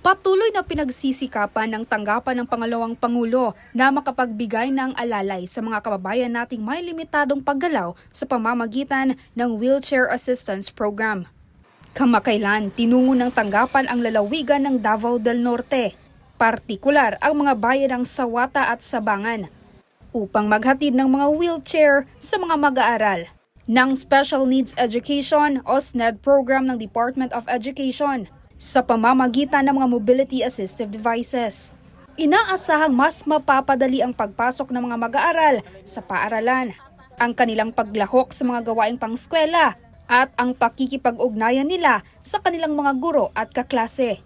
Patuloy na pinagsisikapan ng tanggapan ng pangalawang Pangulo na makapagbigay ng alalay sa mga kababayan nating may limitadong paggalaw sa pamamagitan ng Wheelchair Assistance Program. Kamakailan, tinungo ng tanggapan ang lalawigan ng Davao del Norte, partikular ang mga bayan ng Sawata at Sabangan, upang maghatid ng mga wheelchair sa mga mag-aaral ng Special Needs Education o SNED program ng Department of Education sa pamamagitan ng mga mobility assistive devices. Inaasahang mas mapapadali ang pagpasok ng mga mag-aaral sa paaralan, ang kanilang paglahok sa mga gawaing pangskwela at ang pakikipag-ugnayan nila sa kanilang mga guro at kaklase.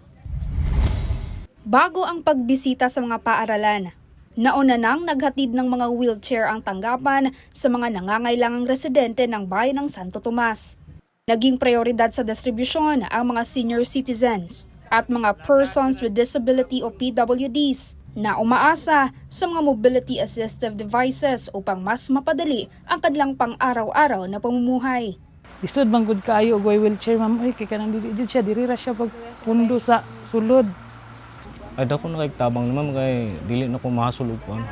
Bago ang pagbisita sa mga paaralan, nauna nang naghatid ng mga wheelchair ang tanggapan sa mga nangangailangang residente ng bayan ng Santo Tomas. Naging prioridad sa distribusyon ang mga senior citizens at mga persons with disability o PWDs na umaasa sa mga mobility assistive devices upang mas mapadali ang kanilang pang-araw-araw na pamumuhay. Isod bang good kaayo og wheelchair ma'am oy kay kanang dili jud siya diri ra siya pag pundo sa sulod. Ay dako na kay tabang naman kay dili na ko mahasol og kuan.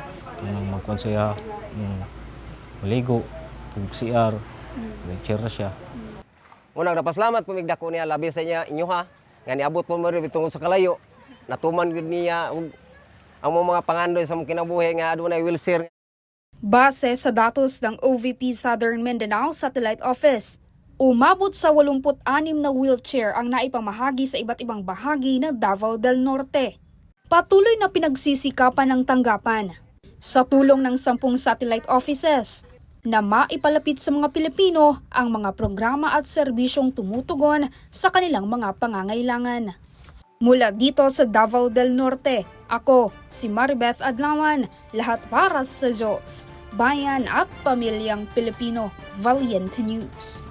Magkuan siya maligo, tug CR, wheelchair na siya. Unang napasalamat po migdako niya labi sa niya inyo ha. Nga niabot po mo rin tungod sa kalayo. Natuman gud niya ang mga pangandoy sa mong kinabuhi nga adunay wheelchair. Base sa datos ng OVP Southern Mindanao Satellite Office, umabot sa 86 na wheelchair ang naipamahagi sa iba't ibang bahagi ng Davao del Norte. Patuloy na pinagsisikapan ng tanggapan sa tulong ng 10 satellite offices na maipalapit sa mga Pilipino ang mga programa at serbisyong tumutugon sa kanilang mga pangangailangan. Mula dito sa Davao del Norte, ako si Maribeth Adlawan, lahat para sa Diyos, bayan at pamilyang Pilipino, Valiente News.